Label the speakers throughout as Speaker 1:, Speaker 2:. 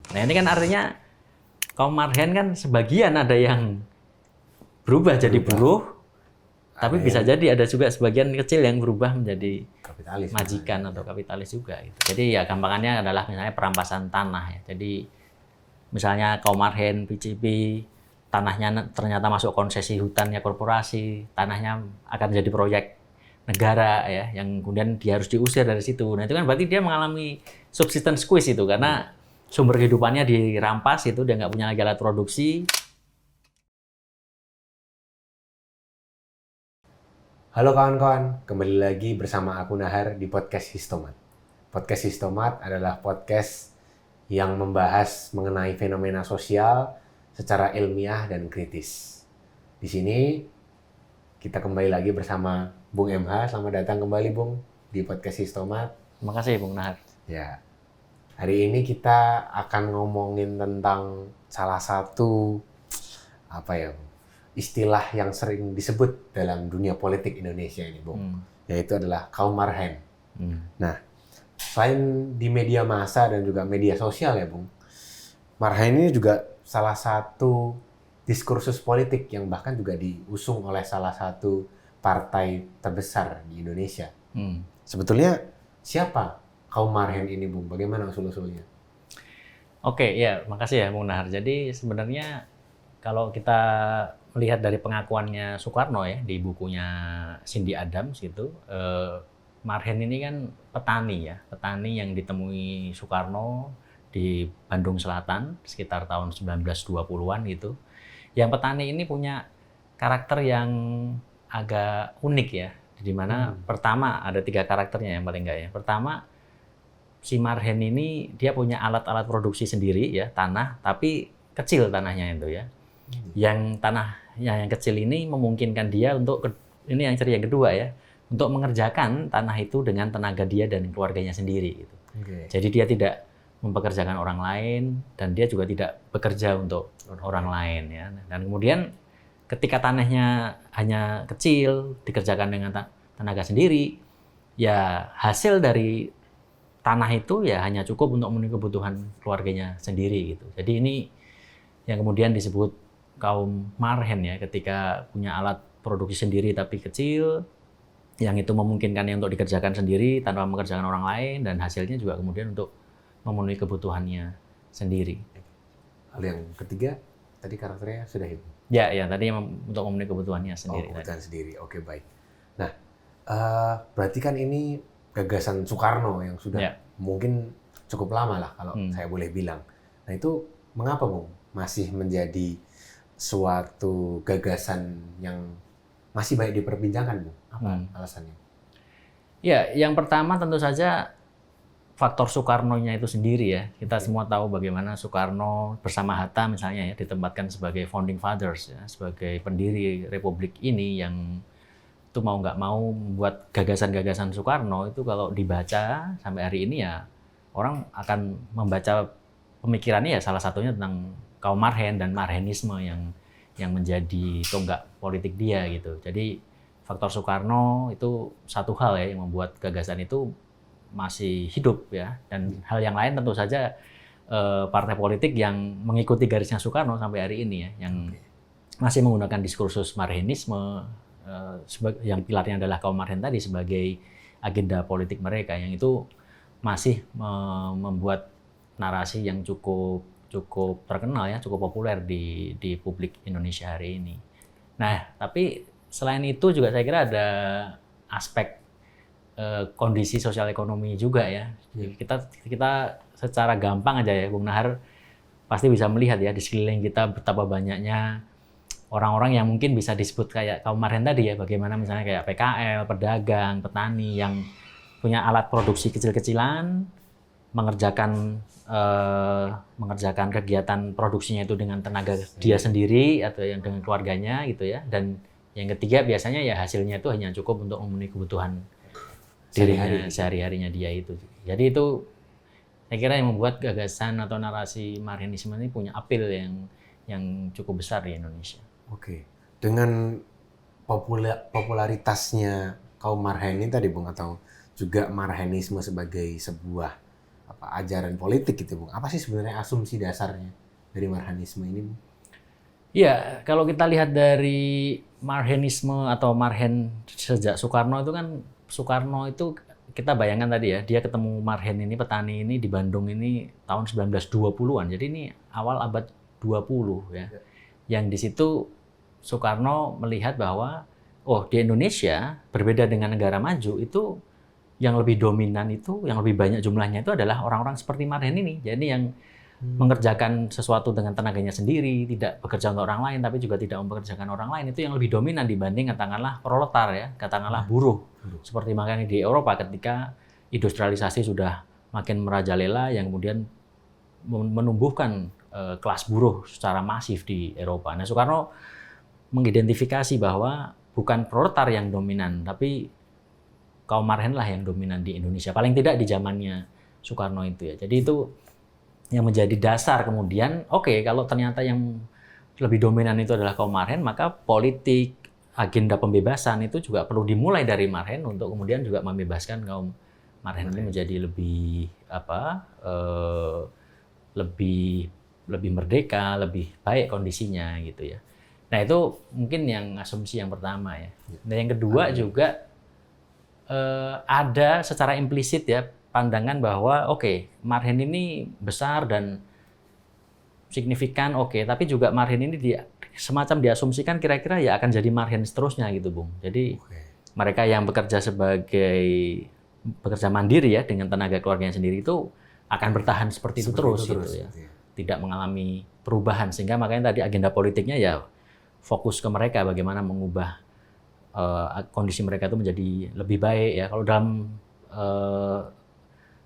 Speaker 1: Nah ini kan artinya kaum marhen kan sebagian ada yang berubah jadi buruh, tapi bisa jadi ada juga sebagian kecil yang berubah menjadi
Speaker 2: kapitalis,
Speaker 1: majikan atau kapitalis juga. Gitu. Jadi ya gampangannya adalah misalnya perampasan tanah ya. Jadi misalnya kaum marhen, PCP, tanahnya ternyata masuk konsesi hutannya korporasi, tanahnya akan jadi proyek negara ya, yang kemudian dia harus diusir dari situ. Nah itu kan berarti dia mengalami subsistence squeeze itu, karena sumber kehidupannya dirampas itu, dia nggak punya lagi alat produksi.
Speaker 2: Halo kawan-kawan, kembali lagi bersama aku Nahar di podcast Histomat. Podcast Histomat adalah podcast yang membahas mengenai fenomena sosial secara ilmiah dan kritis. Di sini kita kembali lagi bersama Bung MH. Selamat datang kembali Bung di podcast Histomat.
Speaker 1: Terima kasih Bung Nahar.
Speaker 2: Ya, hari ini kita akan ngomongin tentang salah satu istilah yang sering disebut dalam dunia politik Indonesia ini, Bung. Yaitu adalah kaum marhen. Nah, selain di media massa dan juga media sosial ya, Bung, marhen ini juga salah satu diskursus politik yang bahkan juga diusung oleh salah satu partai terbesar di Indonesia. Sebetulnya siapa kaum marhen ini, Bung? Bagaimana usul-usulnya?
Speaker 1: Oke, ya, makasih ya Bung Nahar. Jadi sebenarnya kalau kita melihat dari pengakuannya Soekarno ya di bukunya Cindy Adams gitu, marhen ini kan petani ya, petani yang ditemui Soekarno di Bandung Selatan sekitar tahun 1920-an gitu. Yang petani ini punya karakter yang agak unik ya, di mana pertama ada 3 karakternya yang paling enggak ya. Pertama, si marhen ini dia punya alat-alat produksi sendiri ya, tanah, tapi kecil tanahnya itu ya. Yang tanahnya yang kecil ini memungkinkan dia untuk, ini yang ciri yang kedua ya, untuk mengerjakan tanah itu dengan tenaga dia dan keluarganya sendiri gitu. Jadi dia tidak mempekerjakan orang lain dan dia juga tidak bekerja untuk orang lain ya. Dan kemudian ketika tanahnya hanya kecil, dikerjakan dengan tenaga sendiri, ya hasil dari tanah itu ya hanya cukup untuk memenuhi kebutuhan keluarganya sendiri gitu. Jadi ini yang kemudian disebut kaum marhen ya, ketika punya alat produksi sendiri tapi kecil, yang itu memungkinkannya untuk dikerjakan sendiri tanpa mengerjakan orang lain, dan hasilnya juga kemudian untuk memenuhi kebutuhannya sendiri.
Speaker 2: Lalu yang ketiga, tadi karakternya sudah itu?
Speaker 1: Ya, tadi untuk memenuhi kebutuhannya sendiri.
Speaker 2: Kebutuhan sendiri, oke baik. Nah, berarti kan ini gagasan Soekarno yang sudah mungkin cukup lama lah kalau saya boleh bilang. Nah itu mengapa Bung masih menjadi suatu gagasan yang masih banyak diperbincangkan, Bung? Apa alasannya?
Speaker 1: Ya, yang pertama tentu saja faktor Soekarno-nya itu sendiri ya. Kita semua tahu bagaimana Soekarno bersama Hatta misalnya ya ditempatkan sebagai founding fathers ya, sebagai pendiri Republik ini, yang itu mau nggak mau membuat gagasan-gagasan Soekarno itu kalau dibaca sampai hari ini ya orang akan membaca pemikirannya ya salah satunya tentang kaum marhen dan marhenisme yang menjadi tonggak politik dia gitu. Jadi faktor Soekarno itu satu hal ya yang membuat gagasan itu masih hidup ya, dan hal yang lain tentu saja partai politik yang mengikuti garisnya Soekarno sampai hari ini ya, yang masih menggunakan diskursus marhenisme yang pilarnya adalah kaum marhen tadi sebagai agenda politik mereka, yang itu masih membuat narasi yang cukup terkenal ya, cukup populer di publik Indonesia hari ini. Nah, tapi selain itu juga saya kira ada aspek kondisi sosial ekonomi juga ya. Kita secara gampang aja ya, Bung Nahar pasti bisa melihat ya di sekeliling kita betapa banyaknya orang-orang yang mungkin bisa disebut kayak kaum marhen tadi ya, bagaimana misalnya kayak PKL, pedagang, petani yang punya alat produksi kecil-kecilan, mengerjakan kegiatan produksinya itu dengan tenaga dia sendiri atau yang dengan keluarganya gitu ya. Dan yang ketiga biasanya ya hasilnya itu hanya cukup untuk memenuhi kebutuhan dirinya sehari-harinya dia itu. Jadi itu saya kira yang membuat gagasan atau narasi marhenisme ini punya appeal yang cukup besar di Indonesia.
Speaker 2: Oke. Dengan popularitasnya kaum marhen ini tadi Bung, atau juga marhenisme sebagai sebuah ajaran politik gitu, Bung. Apa sih sebenarnya asumsi dasarnya dari Marhanisme ini, Bung?
Speaker 1: Ya, kalau kita lihat dari Marhanisme atau Marhen sejak Soekarno itu kan, Soekarno itu kita bayangkan tadi ya, dia ketemu Marhen ini, petani ini di Bandung ini tahun 1920-an. Jadi ini awal abad 20 ya. Yang di situ Soekarno melihat bahwa di Indonesia berbeda dengan negara maju itu yang lebih dominan itu, yang lebih banyak jumlahnya itu adalah orang-orang seperti Marhen ini. Jadi yang mengerjakan sesuatu dengan tenaganya sendiri, tidak bekerja untuk orang lain, tapi juga tidak mempekerjakan orang lain, itu yang lebih dominan dibanding katakanlah proletar ya, katakanlah buruh. Seperti makanya di Eropa ketika industrialisasi sudah makin merajalela, yang kemudian menumbuhkan kelas buruh secara masif di Eropa. Nah, Soekarno mengidentifikasi bahwa bukan proletar yang dominan, tapi kaum Marhen lah yang dominan di Indonesia. Paling tidak di zamannya Soekarno itu ya. Jadi itu yang menjadi dasar kemudian, kalau ternyata yang lebih dominan itu adalah kaum Marhen, maka politik, agenda pembebasan itu juga perlu dimulai dari Marhen untuk kemudian juga membebaskan kaum Marhen ini menjadi lebih lebih merdeka, lebih baik kondisinya gitu ya. Nah itu mungkin yang asumsi yang pertama ya. Nah yang kedua juga ada secara implisit ya pandangan bahwa Marhen ini besar dan signifikan, tapi juga Marhen ini semacam diasumsikan kira-kira ya akan jadi Marhen seterusnya gitu, Bung. Jadi mereka yang bekerja mandiri ya dengan tenaga keluarganya sendiri itu akan bertahan seperti itu terus gitu ya. Tidak mengalami perubahan, sehingga makanya tadi agenda politiknya ya fokus ke mereka bagaimana mengubah kondisi mereka itu menjadi lebih baik ya. Kalau dalam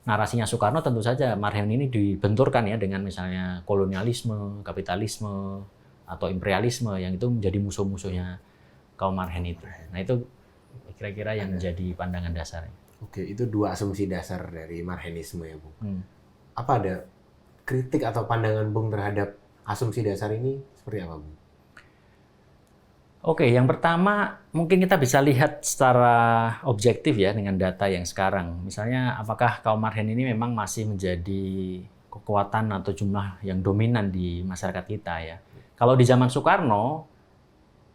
Speaker 1: narasinya Soekarno tentu saja Marhen ini dibenturkan ya dengan misalnya kolonialisme, kapitalisme, atau imperialisme yang itu menjadi musuh-musuhnya kaum Marhen itu. Nah itu kira-kira yang menjadi pandangan dasarnya.
Speaker 2: Oke, itu dua asumsi dasar dari Marhenisme ya, Bung. Apa ada kritik atau pandangan Bung terhadap asumsi dasar ini seperti apa, Bung?
Speaker 1: Yang pertama mungkin kita bisa lihat secara objektif ya dengan data yang sekarang. Misalnya apakah kaum Marhen ini memang masih menjadi kekuatan atau jumlah yang dominan di masyarakat kita ya. Kalau di zaman Soekarno,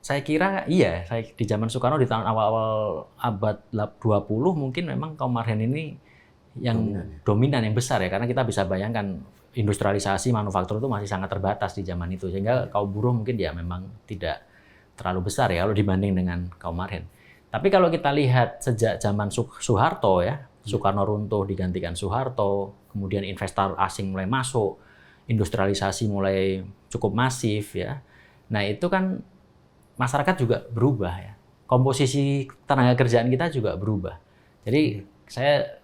Speaker 1: saya kira iya. Di zaman Soekarno di tahun awal-awal abad 20 mungkin memang kaum Marhen ini yang dominan, yang besar ya. Karena kita bisa bayangkan industrialisasi manufaktur itu masih sangat terbatas di zaman itu. Sehingga kaum buruh mungkin ya memang tidak terlalu besar ya kalau dibanding dengan kaum Marhen. Tapi kalau kita lihat sejak zaman Soeharto ya, Soekarno runtuh digantikan Soeharto, kemudian investor asing mulai masuk, industrialisasi mulai cukup masif ya. Nah itu kan masyarakat juga berubah ya. Komposisi tenaga kerjaan kita juga berubah. Jadi saya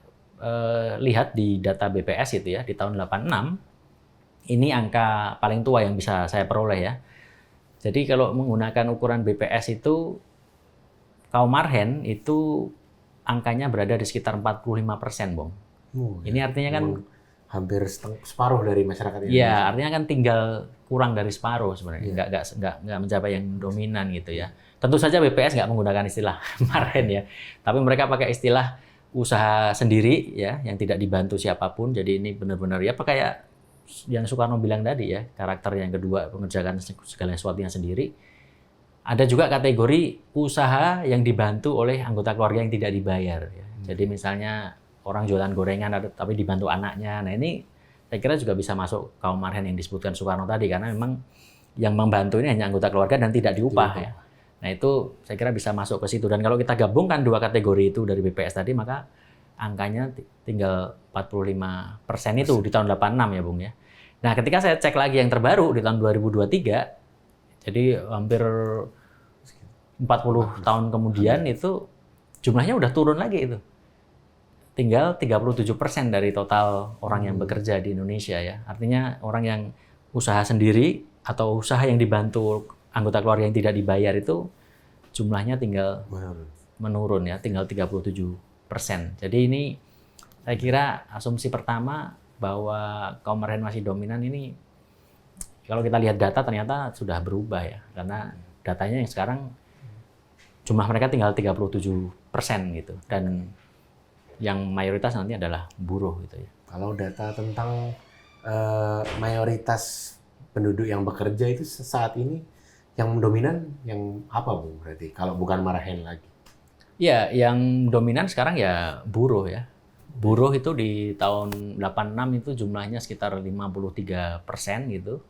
Speaker 1: lihat di data BPS itu ya di tahun 86, ini angka paling tua yang bisa saya peroleh ya. Jadi kalau menggunakan ukuran BPS itu, kaum Marhen itu angkanya berada di sekitar 45%, Bung. Ini artinya kan
Speaker 2: hampir separuh dari masyarakat Indonesia.
Speaker 1: Iya, artinya kan tinggal kurang dari separuh sebenarnya. Nggak mencapai yang dominan gitu ya. Tentu saja BPS nggak menggunakan istilah Marhen ya. Tapi mereka pakai istilah usaha sendiri ya, yang tidak dibantu siapapun. Jadi ini benar-benar ya kayak yang Soekarno bilang tadi ya, karakter yang kedua, mengerjakan segala sesuatunya sendiri. Ada juga kategori usaha yang dibantu oleh anggota keluarga yang tidak dibayar. Ya. Jadi misalnya orang jualan gorengan tapi dibantu anaknya. Nah ini saya kira juga bisa masuk kaum Marhen yang disebutkan Soekarno tadi, karena memang yang membantu ini hanya anggota keluarga dan tidak diupah ya. Nah itu saya kira bisa masuk ke situ. Dan kalau kita gabungkan dua kategori itu dari BPS tadi, maka angkanya tinggal 45% itu di tahun 86 ya, Bung ya. Nah, ketika saya cek lagi yang terbaru di tahun 2023, jadi hampir 40 tahun kemudian itu jumlahnya udah turun lagi itu. Tinggal 37% dari total orang yang bekerja di Indonesia ya. Artinya orang yang usaha sendiri atau usaha yang dibantu anggota keluarga yang tidak dibayar itu jumlahnya tinggal menurun ya, tinggal 37%. Jadi ini saya kira asumsi pertama bahwa kaum Marhen masih dominan ini, kalau kita lihat data ternyata sudah berubah ya, karena datanya yang sekarang jumlah mereka tinggal 37% gitu, dan yang mayoritas nanti adalah buruh gitu ya.
Speaker 2: Kalau data tentang mayoritas penduduk yang bekerja itu saat ini yang dominan yang apa, Bung? Berarti kalau bukan Marahen lagi.
Speaker 1: Ya, yang dominan sekarang ya buruh ya. Buruh itu di tahun 86 itu jumlahnya sekitar 53% gitu.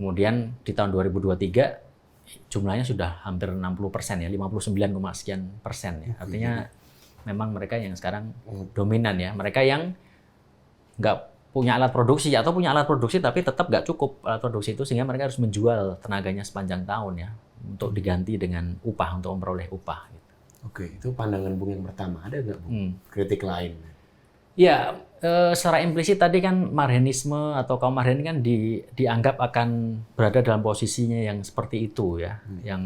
Speaker 1: Kemudian di tahun 2023 jumlahnya sudah hampir 60% ya, 59, sekian persen ya. Artinya memang mereka yang sekarang dominan ya. Mereka yang nggak punya alat produksi atau punya alat produksi tapi tetap nggak cukup alat produksi itu, sehingga mereka harus menjual tenaganya sepanjang tahun ya untuk diganti dengan upah, untuk memperoleh upah. Gitu.
Speaker 2: Oke, itu pandangan Bung yang pertama. Ada nggak, Bung, kritik lain?
Speaker 1: Ya, secara implisit tadi kan Marhenisme atau kaum Marhen kan dianggap akan berada dalam posisinya yang seperti itu ya, yang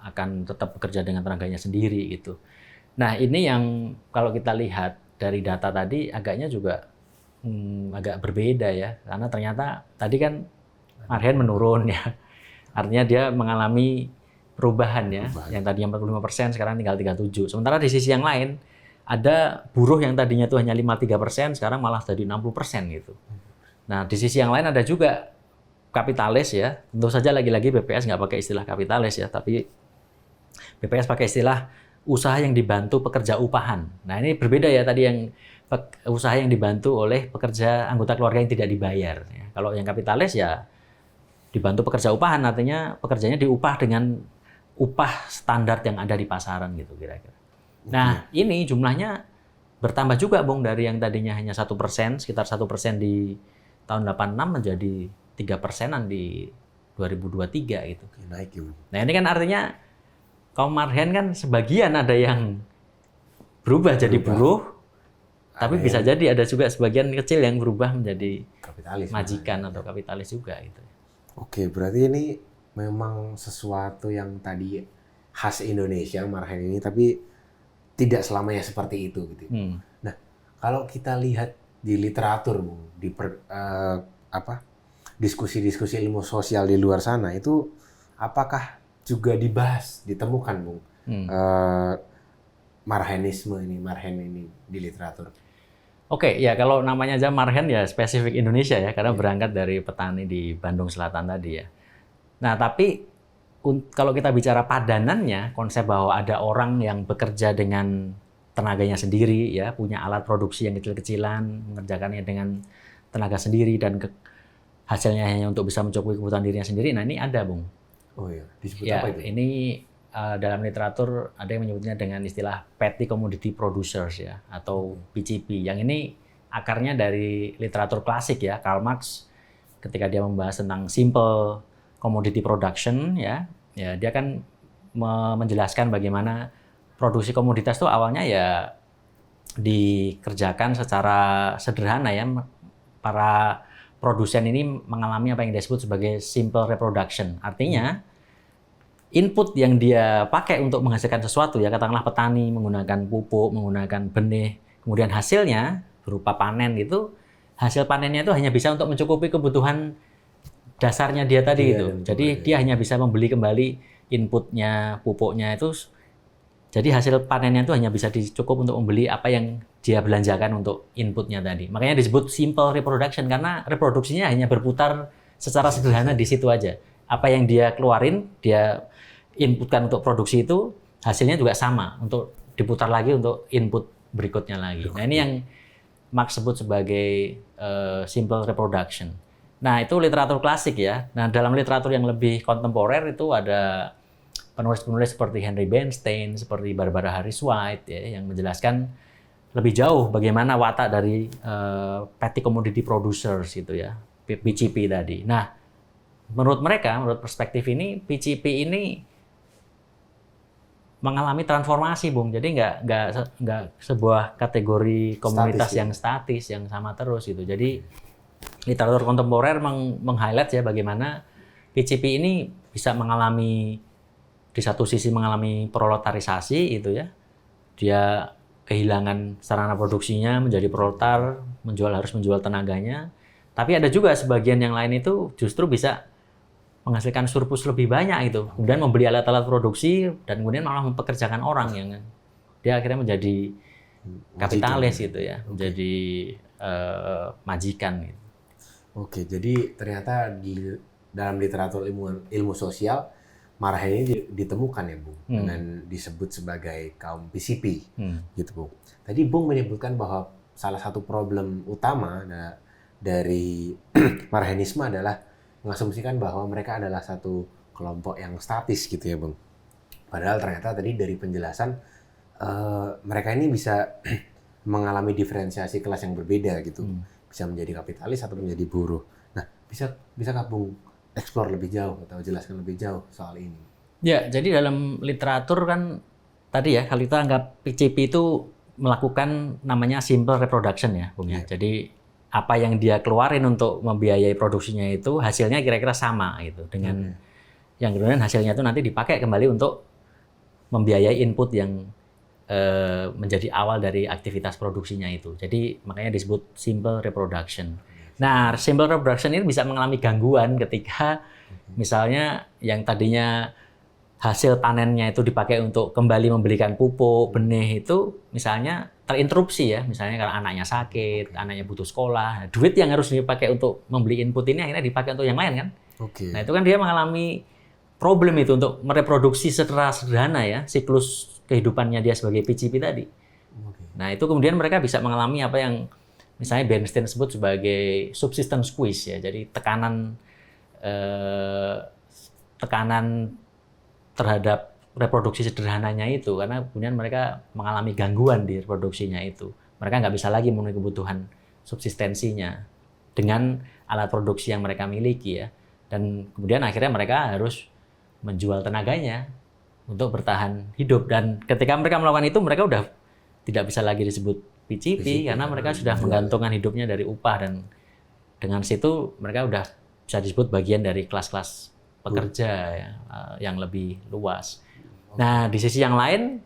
Speaker 1: akan tetap bekerja dengan tenaganya sendiri gitu. Nah, ini yang kalau kita lihat dari data tadi agaknya juga agak berbeda ya, karena ternyata tadi kan Marhen menurun ya, artinya dia mengalami perubahan ya, yang tadinya 45% sekarang tinggal 37%. Sementara di sisi yang lain ada buruh yang tadinya tuh hanya 53%, sekarang malah jadi 60% gitu. Nah, di sisi yang lain ada juga kapitalis ya. Tentu saja lagi-lagi BPS nggak pakai istilah kapitalis ya, tapi BPS pakai istilah usaha yang dibantu pekerja upahan. Nah, ini berbeda ya, tadi yang usaha yang dibantu oleh pekerja anggota keluarga yang tidak dibayar. Ya. Kalau yang kapitalis ya dibantu pekerja upahan, artinya pekerjanya diupah dengan upah standar yang ada di pasaran gitu kira-kira. Nah, ini jumlahnya bertambah juga, Bung, dari yang tadinya hanya 1%, sekitar 1% di tahun 86 menjadi 3%-an di 2023 gitu.
Speaker 2: Naik ya, Bung.
Speaker 1: Nah, ini kan artinya kaum Marhen kan sebagian ada yang berubah jadi buruh, tapi bisa jadi ada juga sebagian kecil yang berubah menjadi
Speaker 2: kapitalis,
Speaker 1: majikan atau kapitalis juga gitu.
Speaker 2: Oke, berarti ini memang sesuatu yang tadi khas Indonesia Marhen ini, tapi tidak selamanya seperti itu gitu. Nah, kalau kita lihat di literatur, Bung, di diskusi-diskusi ilmu sosial di luar sana itu apakah juga ditemukan, Bung, Marhen ini di literatur?
Speaker 1: Oke, ya kalau namanya aja Marhen ya spesifik Indonesia ya, karena berangkat dari petani di Bandung Selatan tadi ya. Nah, tapi kalau kita bicara padanannya, konsep bahwa ada orang yang bekerja dengan tenaganya sendiri, ya punya alat produksi yang kecil-kecilan, mengerjakannya dengan tenaga sendiri dan hasilnya hanya untuk bisa mencukupi kebutuhan dirinya sendiri. Nah, ini ada, Bung.
Speaker 2: Oh iya, disebut
Speaker 1: ya,
Speaker 2: apa itu?
Speaker 1: Ini dalam literatur ada yang menyebutnya dengan istilah petty commodity producers ya, atau PCP. Yang ini akarnya dari literatur klasik ya, Karl Marx ketika dia membahas tentang simple commodity production ya dia kan menjelaskan bagaimana produksi komoditas itu awalnya ya dikerjakan secara sederhana ya. Para produsen ini mengalami apa yang disebut sebagai simple reproduction. Artinya input yang dia pakai untuk menghasilkan sesuatu ya, katakanlah petani menggunakan pupuk, menggunakan benih, kemudian hasilnya berupa panen itu, hasil panennya itu hanya bisa untuk mencukupi kebutuhan dasarnya dia tadi itu. Jadi dia hanya bisa membeli kembali inputnya, pupuknya itu. Jadi hasil panennya itu hanya bisa cukup untuk membeli apa yang dia belanjakan untuk inputnya tadi. Makanya disebut simple reproduction, karena reproduksinya hanya berputar secara sederhana di situ aja. Apa yang dia keluarin, dia inputkan untuk produksi itu, hasilnya juga sama untuk diputar lagi untuk input berikutnya lagi. Nah, ini yang Marx sebut sebagai simple reproduction. Nah, itu literatur klasik ya. Nah, dalam literatur yang lebih kontemporer itu ada penulis-penulis seperti Henry Bernstein, seperti Barbara Harris White ya, yang menjelaskan lebih jauh bagaimana watak dari petty commodity producers gitu ya, PCP tadi. Nah, menurut mereka, menurut perspektif ini, PCP ini mengalami transformasi, Bung. Jadi nggak sebuah kategori komunitas statis, yang statis, yang sama terus gitu. Jadi literatur kontemporer meng-highlight ya bagaimana PCP ini bisa mengalami, di satu sisi mengalami proletarisasi itu ya. Dia kehilangan sarana produksinya, menjadi proletar, harus menjual tenaganya. Tapi ada juga sebagian yang lain itu justru bisa menghasilkan surplus lebih banyak itu. Kemudian membeli alat-alat produksi dan kemudian malah mempekerjakan orang yang dia akhirnya menjadi kapitalis gitu ya. Menjadi majikan. Gitu.
Speaker 2: Oke, jadi ternyata dalam literatur ilmu sosial marhen ini ditemukan ya, Bung, dengan disebut sebagai kaum PCP, gitu, Bung. Tadi Bung menyebutkan bahwa salah satu problem utama dari marhenisme adalah mengasumsikan bahwa mereka adalah satu kelompok yang statis, gitu ya, Bung. Padahal ternyata tadi dari penjelasan mereka ini bisa mengalami diferensiasi kelas yang berbeda, gitu. Bisa menjadi kapitalis atau menjadi buruh. Nah, bisa Bung explore lebih jauh atau jelaskan lebih jauh soal ini?
Speaker 1: Ya, jadi dalam literatur kan tadi ya, kalau kita anggap PCP itu melakukan namanya simple reproduction ya, Bung ya. Jadi apa yang dia keluarin untuk membiayai produksinya itu hasilnya kira-kira sama gitu dengan yang kemudian hasilnya itu nanti dipakai kembali untuk membiayai input yang menjadi awal dari aktivitas produksinya itu. Jadi makanya disebut simple reproduction. Nah, simple reproduction ini bisa mengalami gangguan ketika misalnya yang tadinya hasil panennya itu dipakai untuk kembali membelikan pupuk, benih itu misalnya terinterupsi ya. Misalnya karena anaknya sakit, anaknya butuh sekolah, duit yang harus dipakai untuk membeli input ini akhirnya dipakai untuk yang lain kan. Nah, itu kan dia mengalami problem itu untuk mereproduksi secara sederhana ya, siklus kehidupannya dia sebagai PCP tadi. Nah, itu kemudian mereka bisa mengalami apa yang misalnya Bernstein sebut sebagai subsistence squeeze ya. Jadi tekanan terhadap reproduksi sederhananya itu karena kemudian mereka mengalami gangguan di reproduksinya itu. Mereka nggak bisa lagi memenuhi kebutuhan subsistensinya dengan alat produksi yang mereka miliki ya. Dan kemudian akhirnya mereka harus menjual tenaganya untuk bertahan hidup. Dan ketika mereka melakukan itu mereka udah tidak bisa lagi disebut PCP karena mereka sudah menggantungkan hidupnya dari upah, dan dengan situ mereka udah bisa disebut bagian dari kelas-kelas pekerja ya, yang lebih luas. Nah, di sisi yang lain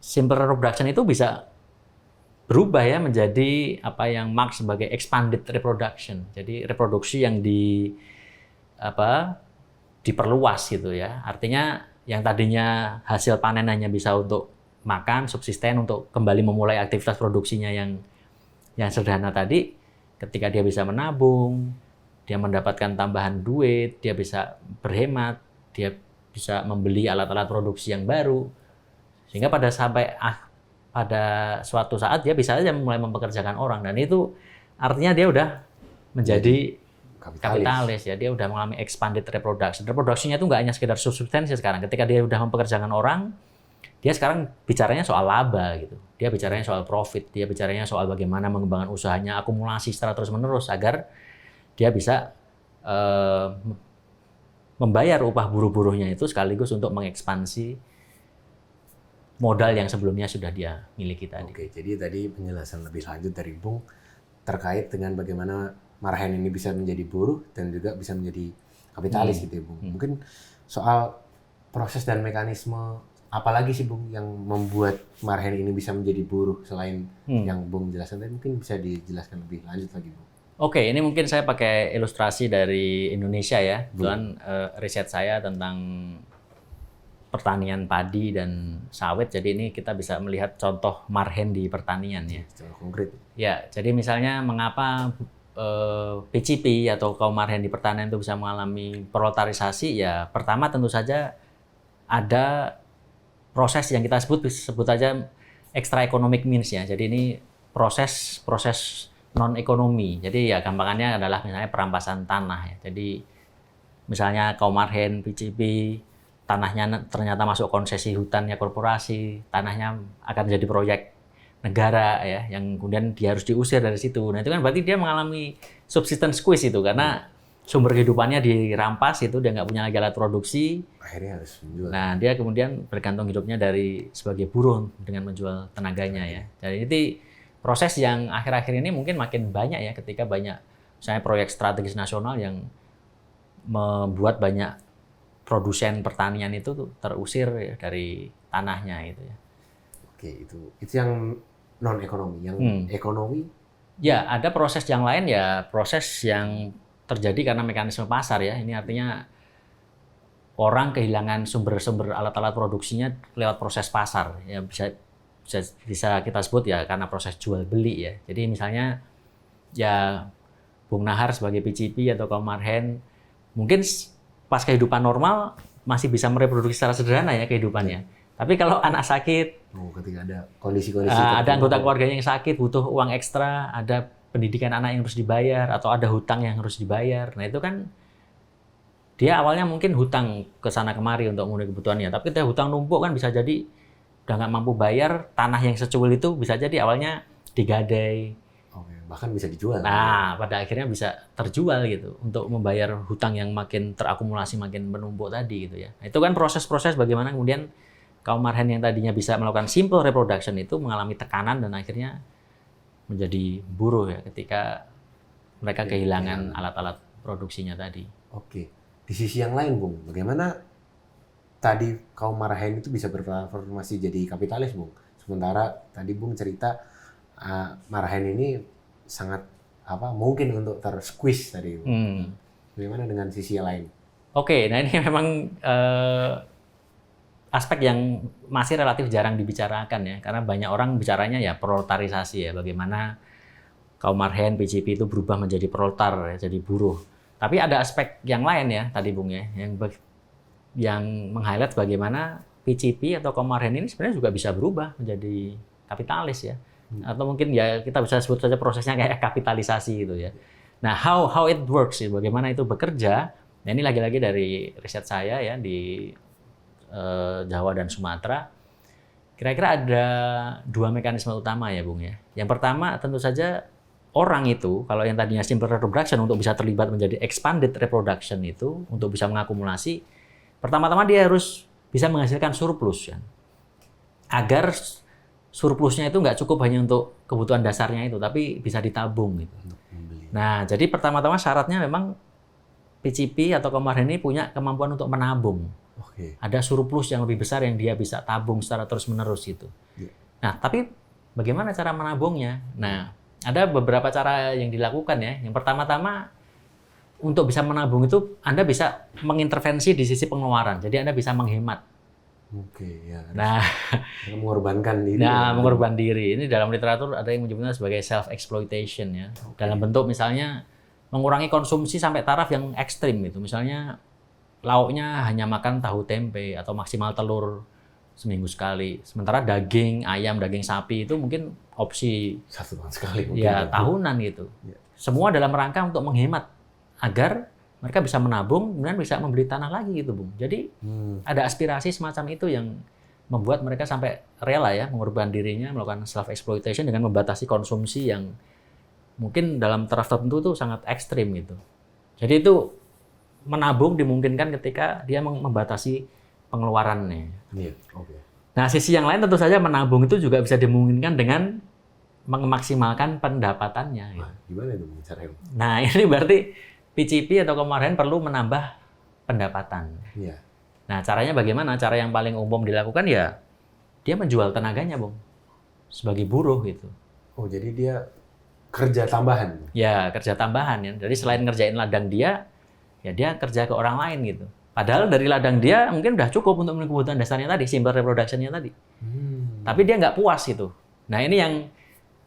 Speaker 1: simple reproduction itu bisa berubah ya menjadi apa yang mark sebagai expanded reproduction. Jadi reproduksi yang diperluas gitu ya. Artinya yang tadinya hasil panen hanya bisa untuk makan, subsisten, untuk kembali memulai aktivitas produksinya yang sederhana tadi, ketika dia bisa menabung, dia mendapatkan tambahan duit, dia bisa berhemat, dia bisa membeli alat-alat produksi yang baru, sehingga pada suatu saat dia bisa aja mulai mempekerjakan orang, dan itu artinya dia udah menjadi kapitalis ya, dia udah mengalami expanded reproduction. Reproduksinya itu nggak hanya sekedar subsistensi sekarang. Ketika dia udah mempekerjakan orang, dia sekarang bicaranya soal laba gitu. Dia bicaranya soal profit, dia bicaranya soal bagaimana mengembangkan usahanya, akumulasi secara terus-menerus agar dia bisa membayar upah buruh-buruhnya itu sekaligus untuk mengekspansi modal yang sebelumnya sudah dia miliki tadi.
Speaker 2: Oke, jadi tadi penjelasan lebih lanjut dari Bung terkait dengan bagaimana marhen ini bisa menjadi buruh dan juga bisa menjadi kapitalis gitu ya, Bung. Mungkin soal proses dan mekanisme apalagi sih, Bung, yang membuat marhen ini bisa menjadi buruh selain yang Bung jelaskan tadi, mungkin bisa dijelaskan lebih lanjut lagi, Bung.
Speaker 1: Oke, ini mungkin saya pakai ilustrasi dari Indonesia ya. Kebetulan riset saya tentang pertanian padi dan sawit. Jadi ini kita bisa melihat contoh marhen di pertanian ya.
Speaker 2: Secara konkret.
Speaker 1: Ya, jadi misalnya mengapa PCP atau kaum marhen di pertanian itu bisa mengalami proletarisasi? Ya, pertama tentu saja ada proses yang kita sebut aja extra economic means ya. Jadi ini proses non ekonomi. Jadi ya gampangannya adalah misalnya perampasan tanah ya. Jadi misalnya kaum marhen PCP, tanahnya ternyata masuk konsesi hutannya korporasi, tanahnya akan jadi proyek negara ya, yang kemudian dia harus diusir dari situ. Nah, itu kan berarti dia mengalami subsistence squeeze itu karena sumber kehidupannya dirampas, itu dia nggak punya lagi alat produksi.
Speaker 2: Akhirnya harus menjual.
Speaker 1: Nah, dia kemudian bergantung hidupnya dari sebagai buruh dengan menjual tenaganya ya. Jadi ini proses yang akhir-akhir ini mungkin makin banyak ya, ketika banyak misalnya proyek strategis nasional yang membuat banyak produsen pertanian itu terusir ya dari tanahnya itu ya.
Speaker 2: Oke, itu yang non ekonomi, yang ekonomi.
Speaker 1: Ya, ada proses yang lain ya, proses yang terjadi karena mekanisme pasar ya. Ini artinya orang kehilangan sumber-sumber alat-alat produksinya lewat proses pasar. Ya bisa kita sebut ya karena proses jual beli ya. Jadi misalnya ya Bung Nahar sebagai PCP atau kaum marhen mungkin pas kehidupan normal masih bisa mereproduksi secara sederhana ya kehidupannya. Tapi kalau anak sakit,
Speaker 2: ketika ada kondisi-kondisi
Speaker 1: ada anggota keluarganya yang sakit butuh uang ekstra, ada pendidikan anak yang harus dibayar atau ada hutang yang harus dibayar. Nah, itu kan dia awalnya mungkin hutang ke sana kemari untuk memenuhi kebutuhannya, tapi ketika hutang numpuk kan bisa jadi udah nggak mampu bayar, tanah yang secuil itu bisa jadi awalnya digadai.
Speaker 2: Bahkan bisa dijual.
Speaker 1: Nah, pada akhirnya bisa terjual gitu untuk membayar hutang yang makin terakumulasi, makin menumpuk tadi gitu ya. Nah, itu kan proses-proses bagaimana kemudian kaum marhen yang tadinya bisa melakukan simple reproduction itu mengalami tekanan dan akhirnya menjadi buruh ya ketika mereka kehilangan alat-alat produksinya tadi.
Speaker 2: Oke. Di sisi yang lain, Bung, bagaimana tadi kaum marhen itu bisa bertransformasi jadi kapitalis, Bung? Sementara tadi Bung cerita marhen ini sangat mungkin untuk ter-squeeze tadi. Bagaimana dengan sisi yang lain?
Speaker 1: Oke, nah ini memang aspek yang masih relatif jarang dibicarakan ya, karena banyak orang bicaranya ya proletarisasi ya, bagaimana kaum marhen, PCP itu berubah menjadi proletar ya, jadi buruh. Tapi ada aspek yang lain ya tadi Bung ya, yang meng-highlight bagaimana PCP atau kaum marhen ini sebenarnya juga bisa berubah menjadi kapitalis ya. Atau mungkin ya kita bisa sebut saja prosesnya kayak kapitalisasi gitu ya. Nah, how it works ya, bagaimana itu bekerja. Nah, ini lagi-lagi dari riset saya ya di Jawa dan Sumatera. Kira-kira ada dua mekanisme utama ya, Bung ya. Yang pertama tentu saja orang itu kalau yang tadinya simple reproduction untuk bisa terlibat menjadi expanded reproduction itu untuk bisa mengakumulasi, pertama-tama dia harus bisa menghasilkan surplus kan. Agar surplusnya itu nggak cukup hanya untuk kebutuhan dasarnya itu, tapi bisa ditabung gitu. Nah, jadi pertama-tama syaratnya memang PCP atau kaum marhen ini punya kemampuan untuk menabung. Ada surplus yang lebih besar yang dia bisa tabung secara terus-menerus gitu. Nah, tapi bagaimana cara menabungnya? Nah, ada beberapa cara yang dilakukan ya. Yang pertama-tama untuk bisa menabung itu Anda bisa mengintervensi di sisi pengeluaran. Jadi Anda bisa menghemat. Nah,
Speaker 2: mengorbankan diri.
Speaker 1: Nah, mengorbankan diri. Ini dalam literatur ada yang menyebutnya sebagai self exploitation ya. Dalam bentuk misalnya mengurangi konsumsi sampai taraf yang ekstrim gitu. Misalnya lauknya hanya makan tahu tempe atau maksimal telur seminggu sekali. Sementara daging ayam, daging sapi itu mungkin opsi
Speaker 2: 1 tahun sekali.
Speaker 1: Ya, tahunan gitu. Semua dalam rangka untuk menghemat agar mereka bisa menabung, kemudian bisa membeli tanah lagi gitu, Bung. Jadi ada aspirasi semacam itu yang membuat mereka sampai rela ya mengorbankan dirinya melakukan self exploitation dengan membatasi konsumsi yang mungkin dalam taraf tertentu itu sangat ekstrim gitu. Jadi itu menabung dimungkinkan ketika dia membatasi pengeluarannya. Nah, sisi yang lain tentu saja menabung itu juga bisa dimungkinkan dengan memaksimalkan pendapatannya.
Speaker 2: Gimana itu caranya?
Speaker 1: Nah, ini berarti PCP atau kaum marhen perlu menambah pendapatan. Nah, caranya bagaimana? Cara yang paling umum dilakukan ya dia menjual tenaganya, Bung. Sebagai buruh gitu.
Speaker 2: Jadi dia kerja tambahan?
Speaker 1: Ya, kerja tambahan ya. Jadi selain ngerjain ladang dia, ya dia kerja ke orang lain gitu. Padahal dari ladang dia mungkin udah cukup untuk memenuhi kebutuhan dasarnya tadi, simple reproduction-nya tadi. Tapi dia nggak puas gitu. Nah, ini yang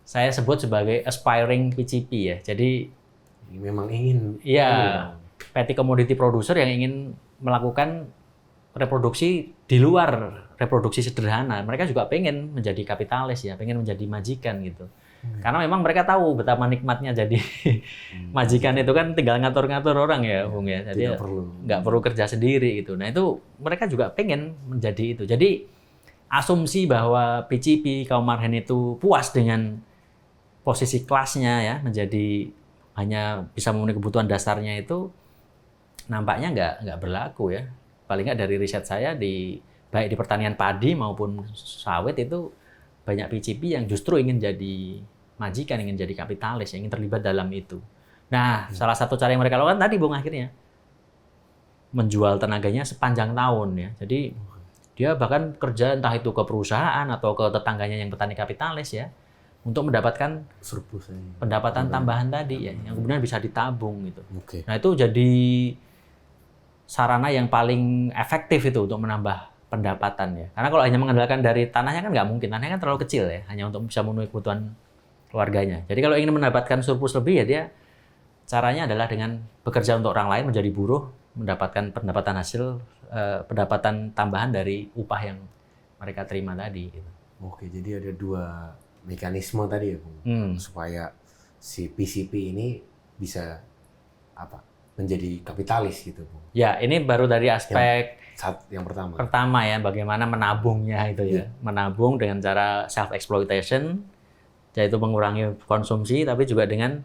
Speaker 1: saya sebut sebagai aspiring PCP ya. Jadi
Speaker 2: memang ingin
Speaker 1: petty commodity producer yang ingin melakukan reproduksi di luar reproduksi sederhana. Mereka juga pengen menjadi kapitalis ya, pengen menjadi majikan gitu. Karena memang mereka tahu betapa nikmatnya jadi majikan itu kan tinggal ngatur-ngatur orang ya, Bung ya. Jadi nggak perlu kerja sendiri gitu. Nah, itu mereka juga pengen menjadi itu. Jadi asumsi bahwa PCP kaum marhen itu puas dengan posisi kelasnya ya, menjadi hanya bisa memenuhi kebutuhan dasarnya itu nampaknya nggak berlaku ya. Paling nggak dari riset saya baik di pertanian padi maupun sawit itu banyak PCP yang justru ingin jadi majikan, ingin jadi kapitalis, ingin terlibat dalam itu. Nah, salah satu cara yang mereka lakukan tadi, Bung, akhirnya menjual tenaganya sepanjang tahun ya. Jadi dia bahkan kerja entah itu ke perusahaan atau ke tetangganya yang petani kapitalis ya, untuk mendapatkan pendapatan tambahan tadi ya, yang kemudian bisa ditabung gitu. Nah, itu jadi sarana yang paling efektif itu untuk menambah pendapatan ya. Karena kalau hanya mengandalkan dari tanahnya kan nggak mungkin, tanahnya kan terlalu kecil ya, hanya untuk bisa memenuhi kebutuhan keluarganya. Jadi kalau ingin mendapatkan surplus lebih ya dia caranya adalah dengan bekerja untuk orang lain, menjadi buruh, mendapatkan pendapatan hasil, pendapatan tambahan dari upah yang mereka terima tadi. Gitu.
Speaker 2: Oke, jadi ada 2 mekanisme tadi ya, Bung, supaya si PCP ini bisa menjadi kapitalis gitu, Bung.
Speaker 1: Ya, ini baru dari aspek
Speaker 2: yang pertama.
Speaker 1: Pertama ya, bagaimana menabungnya itu ya, menabung dengan cara self exploitation, yaitu mengurangi konsumsi, tapi juga dengan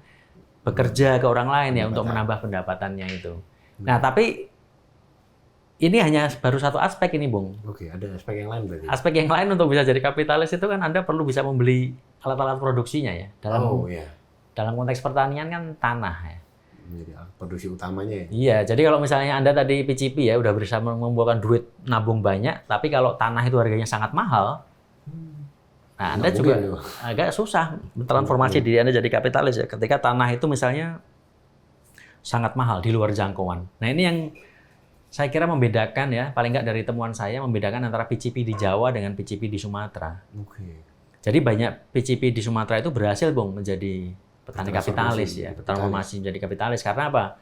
Speaker 1: bekerja ke orang lain ya untuk menambah pendapatannya itu. Nah, tapi ini hanya baru satu aspek ini, Bung.
Speaker 2: Oke, ada aspek yang lain berarti.
Speaker 1: Aspek yang lain untuk bisa jadi kapitalis itu kan Anda perlu bisa membeli alat-alat produksinya ya. Dalam konteks pertanian kan tanah ya.
Speaker 2: Menjadi alat produksi utamanya ya.
Speaker 1: Iya, jadi kalau misalnya Anda tadi PCP ya udah berusaha mengumpulkan duit nabung banyak, tapi kalau tanah itu harganya sangat mahal, nah Anda juga agak susah transformasi diri Anda jadi kapitalis ya. Ketika tanah itu misalnya sangat mahal di luar jangkauan. Nah ini yang saya kira membedakan ya, paling nggak dari temuan saya, membedakan antara PCP di Jawa dengan PCP di Sumatera. Jadi banyak PCP di Sumatera itu berhasil, Bung, menjadi petani kapitalis ya, transformasi menjadi kapitalis. Karena apa?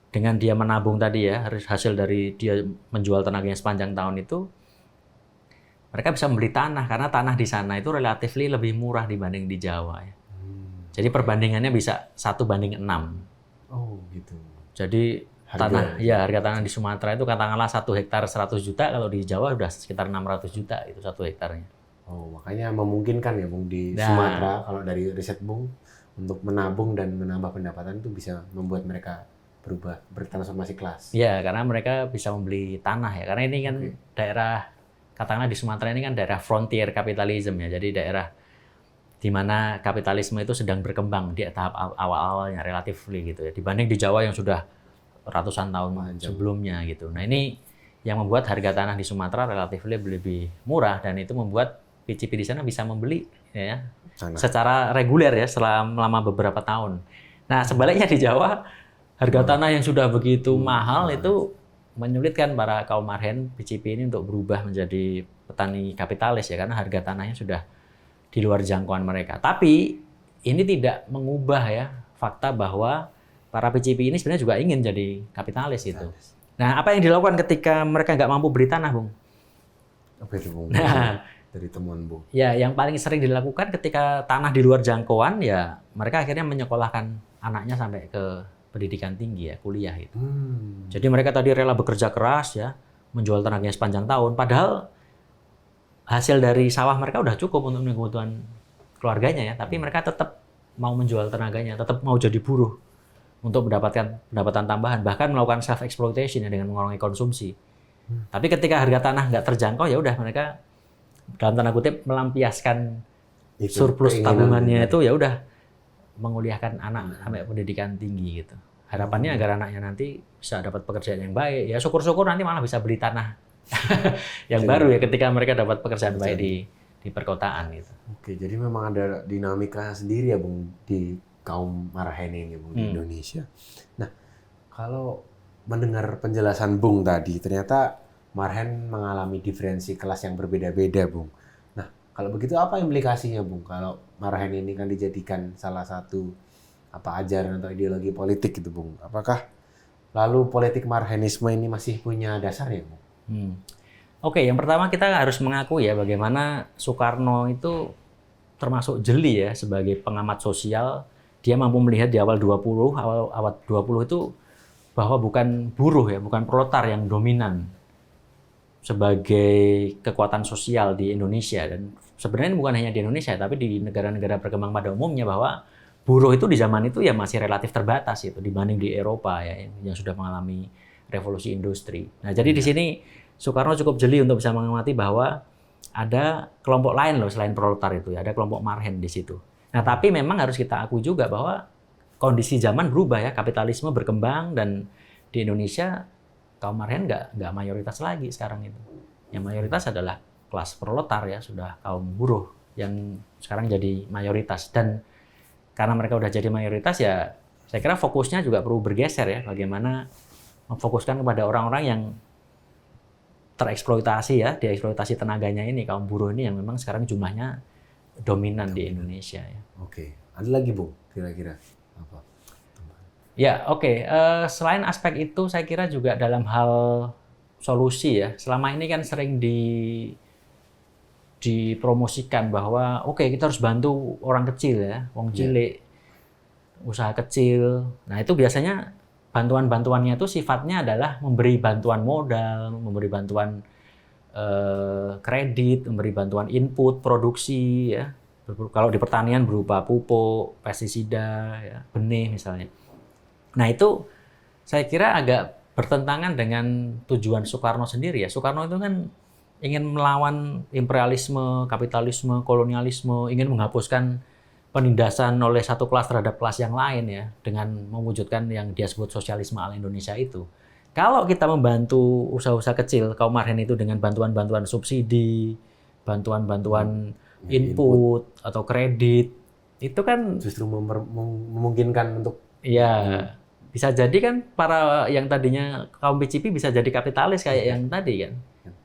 Speaker 1: Dengan dia menabung tadi ya, hasil dari dia menjual tenaganya sepanjang tahun itu, mereka bisa membeli tanah, karena tanah di sana itu relatif lebih murah dibanding di Jawa ya. Jadi perbandingannya bisa 1:6.
Speaker 2: Oh gitu.
Speaker 1: Jadi harga tanah di Sumatera itu katakanlah 1 hektar 100 juta, kalau di Jawa udah sekitar 600 juta itu 1 hektarnya.
Speaker 2: Oh, makanya memungkinkan ya, Bung, di Sumatera kalau dari riset Bung untuk menabung dan menambah pendapatan itu bisa membuat mereka bertransformasi kelas.
Speaker 1: Ya, karena mereka bisa membeli tanah ya. Karena ini kan daerah, katakanlah di Sumatera ini kan daerah frontier kapitalisme ya. Jadi daerah di mana kapitalisme itu sedang berkembang di tahap awal-awalnya relatif gitu ya. Dibanding di Jawa yang sudah ratusan tahun sebelumnya gitu. Nah ini yang membuat harga tanah di Sumatera relatif lebih murah, dan itu membuat PCP di sana bisa membeli ya secara reguler ya selama beberapa tahun. Nah sebaliknya di Jawa harga tanah yang sudah begitu mahal itu menyulitkan para kaum marhen PCP ini untuk berubah menjadi petani kapitalis ya, karena harga tanahnya sudah di luar jangkauan mereka. Tapi ini tidak mengubah ya fakta bahwa para PCP ini sebenarnya juga ingin jadi kapitalis itu. Nah, apa yang dilakukan ketika mereka nggak mampu beli tanah, Bung?
Speaker 2: Apa itu, Bung? Dari temuan Bung.
Speaker 1: Ya, yang paling sering dilakukan ketika tanah di luar jangkauan, ya mereka akhirnya menyekolahkan anaknya sampai ke pendidikan tinggi ya, kuliah itu. Jadi mereka tadi rela bekerja keras ya, menjual tenaganya sepanjang tahun, padahal hasil dari sawah mereka udah cukup untuk kebutuhan keluarganya ya, tapi mereka tetap mau menjual tenaganya, tetap mau jadi buruh untuk mendapatkan pendapatan tambahan, bahkan melakukan self exploitation ya, dengan mengurangi konsumsi. Tapi ketika harga tanah nggak terjangkau, ya udah mereka dalam tanda kutip melampiaskan surplus tabungannya itu, ya udah menguliahkan anak sampai pendidikan tinggi gitu. Harapannya agar anaknya nanti bisa dapat pekerjaan yang baik. Ya syukur-syukur nanti malah bisa beli tanah yang baru ya ketika mereka dapat pekerjaan baik di perkotaan gitu.
Speaker 2: Oke, jadi memang ada dinamika sendiri ya, Bung, di kaum marhen ini, Bung, di Indonesia. Nah, kalau mendengar penjelasan Bung tadi, ternyata marhen mengalami diferensi kelas yang berbeda-beda, Bung. Nah, kalau begitu apa implikasinya, Bung? Kalau marhen ini kan dijadikan salah satu ajaran atau ideologi politik gitu, Bung. Apakah lalu politik marhenisme ini masih punya dasarnya, Bung?
Speaker 1: Oke, yang pertama kita harus mengakui ya bagaimana Soekarno itu termasuk jeli ya sebagai pengamat sosial. Dia mampu melihat di awal 20 itu bahwa bukan buruh ya, bukan proletar yang dominan sebagai kekuatan sosial di Indonesia. Dan sebenarnya bukan hanya di Indonesia, tapi di negara-negara berkembang pada umumnya, bahwa buruh itu di zaman itu ya masih relatif terbatas itu dibanding di Eropa ya yang sudah mengalami revolusi industri. Nah, jadi di sini Soekarno cukup jeli untuk bisa mengamati bahwa ada kelompok lain loh selain proletar itu ya, ada kelompok marhen di situ. Nah, tapi memang harus kita akui juga bahwa kondisi zaman berubah ya, kapitalisme berkembang, dan di Indonesia kaum marhen nggak mayoritas lagi sekarang itu. Yang mayoritas adalah kelas proletar ya, sudah kaum buruh yang sekarang jadi mayoritas. Dan karena mereka udah jadi mayoritas ya, saya kira fokusnya juga perlu bergeser ya, bagaimana memfokuskan kepada orang-orang yang tereksploitasi ya, dieksploitasi tenaganya ini, kaum buruh ini yang memang sekarang jumlahnya dominan di Indonesia ya.
Speaker 2: Oke. Ada lagi Bung, kira-kira apa?
Speaker 1: Ya, oke. Selain aspek itu, saya kira juga dalam hal solusi ya. Selama ini kan sering dipromosikan bahwa oke, kita harus bantu orang kecil ya, wong cilik, usaha kecil. Nah, itu biasanya bantuan-bantuannya itu sifatnya adalah memberi bantuan modal, memberi bantuan kredit, memberi bantuan input produksi ya. Kalau di pertanian berupa pupuk, pestisida, ya, benih misalnya. Nah, itu saya kira agak bertentangan dengan tujuan Soekarno sendiri ya. Soekarno itu kan ingin melawan imperialisme, kapitalisme, kolonialisme, ingin menghapuskan penindasan oleh satu kelas terhadap kelas yang lain ya, dengan mewujudkan yang dia sebut sosialisme ala Indonesia itu. Kalau kita membantu usaha-usaha kecil, kaum marhen itu dengan bantuan-bantuan subsidi, bantuan-bantuan input atau kredit, itu kan
Speaker 2: justru memungkinkan untuk
Speaker 1: ya bisa jadi kan para yang tadinya kaum PCP bisa jadi kapitalis kayak yang tadi kan.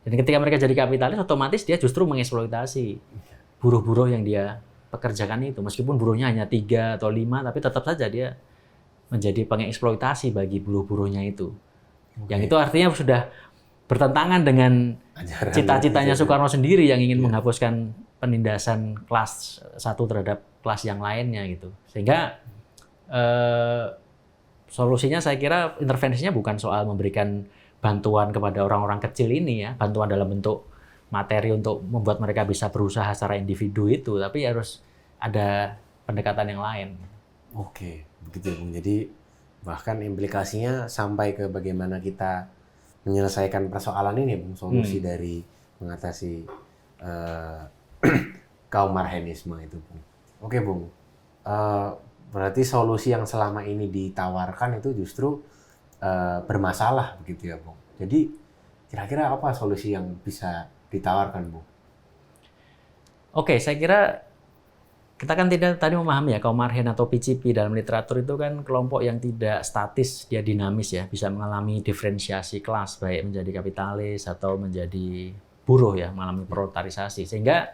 Speaker 1: Dan ketika mereka jadi kapitalis, otomatis dia justru mengeksploitasi buruh-buruh yang dia pekerjakan itu. Meskipun buruhnya hanya 3 atau 5, tapi tetap saja dia menjadi pengeksploitasi bagi buruh-buruhnya itu. Yang itu artinya sudah bertentangan dengan cita-citanya Soekarno sendiri yang ingin menghapuskan penindasan kelas satu terhadap kelas yang lainnya gitu. Sehingga solusinya saya kira intervensinya bukan soal memberikan bantuan kepada orang-orang kecil ini ya, bantuan dalam bentuk materi untuk membuat mereka bisa berusaha secara individu itu, tapi harus ada pendekatan yang lain.
Speaker 2: Oke, begitu Bung. Jadi bahkan implikasinya sampai ke bagaimana kita menyelesaikan persoalan ini, Bung, solusi dari mengatasi kaum marhenisme itu, Bung. Oke, Bung. Berarti solusi yang selama ini ditawarkan itu justru bermasalah begitu ya, Bung. Jadi kira-kira apa solusi yang bisa ditawarkan, Bung?
Speaker 1: Oke, saya kira kita kan tidak tadi memahami ya kaum marhen atau PCP dalam literatur itu kan kelompok yang tidak statis, dia dinamis ya, bisa mengalami diferensiasi kelas baik menjadi kapitalis atau menjadi buruh ya, mengalami proletarisasi. Sehingga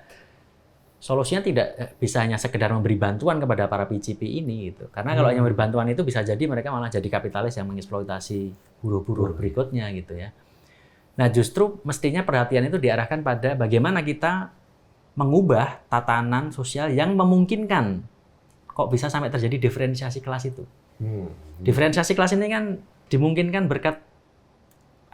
Speaker 1: solusinya tidak bisa hanya sekedar memberi bantuan kepada para PCP ini gitu. Karena kalau hanya memberi bantuan itu bisa jadi mereka malah jadi kapitalis yang mengeksploitasi buruh-buruh berikutnya gitu ya. Nah, justru mestinya perhatian itu diarahkan pada bagaimana kita mengubah tatanan sosial yang memungkinkan kok bisa sampai terjadi diferensiasi kelas itu. Diferensiasi kelas ini kan dimungkinkan berkat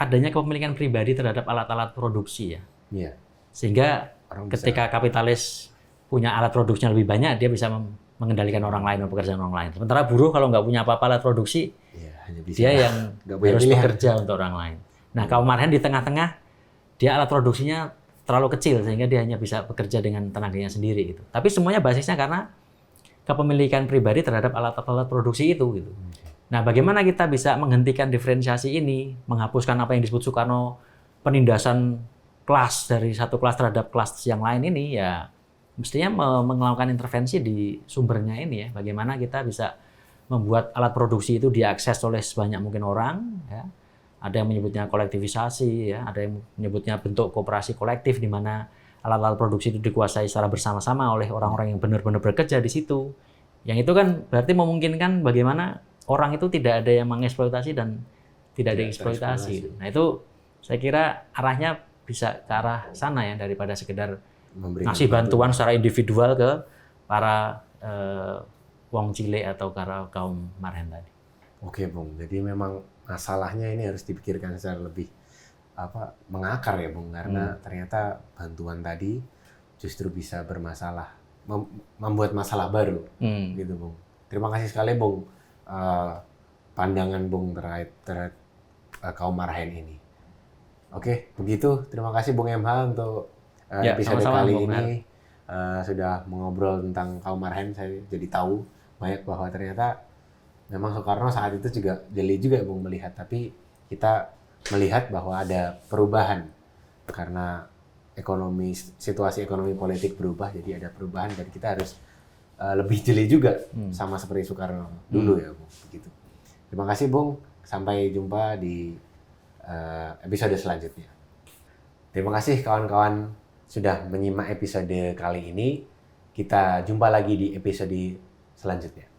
Speaker 1: adanya kepemilikan pribadi terhadap alat-alat produksi ya. Sehingga ketika kapitalis punya alat produksinya lebih banyak, dia bisa mengendalikan orang lain, pekerjaan orang lain. Sementara buruh kalau nggak punya apa-apa alat produksi, dia yang harus bekerja untuk orang lain. Nah, kaum marhen di tengah-tengah, dia alat produksinya terlalu kecil, sehingga dia hanya bisa bekerja dengan tenaganya sendiri. Gitu. Tapi semuanya basisnya karena kepemilikan pribadi terhadap alat-alat produksi itu. Gitu. Nah, bagaimana kita bisa menghentikan diferensiasi ini, menghapuskan apa yang disebut Soekarno, penindasan kelas dari satu kelas terhadap kelas yang lain ini, ya mestinya melakukan intervensi di sumbernya ini ya. Bagaimana kita bisa membuat alat produksi itu diakses oleh sebanyak mungkin orang. Ya. Ada yang menyebutnya kolektivisasi, ya. Ada yang menyebutnya bentuk koperasi kolektif di mana alat-alat produksi itu dikuasai secara bersama-sama oleh orang-orang yang benar-benar bekerja di situ. Yang itu kan berarti memungkinkan bagaimana orang itu tidak ada yang mengeksploitasi dan tidak ada eksploitasi. Nah itu saya kira arahnya bisa ke arah sana ya daripada sekedar ngasih bantuan secara individual ke para wong cilik atau para kaum marhen tadi.
Speaker 2: Oke, Bung. Jadi memang masalahnya ini harus dipikirkan secara lebih mengakar ya, Bung, karena ternyata bantuan tadi justru bisa bermasalah, membuat masalah baru, gitu, Bung. Terima kasih sekali, Bung, pandangan Bung terhadap kaum marhen ini. Oke, begitu. Terima kasih Bung MH untuk episode
Speaker 1: sama-sama,
Speaker 2: kali
Speaker 1: Bung
Speaker 2: ini sudah mengobrol tentang kaum marhen. Saya jadi tahu banyak bahwa ternyata memang Soekarno saat itu juga jeli juga Bung melihat, tapi kita melihat bahwa ada perubahan karena situasi ekonomi politik berubah, jadi ada perubahan dan kita harus lebih jeli juga sama seperti Soekarno dulu ya Bung. Begitu. Terima kasih Bung. Sampai jumpa di episode selanjutnya. Terima kasih kawan-kawan sudah menyimak episode kali ini. Kita jumpa lagi di episode selanjutnya.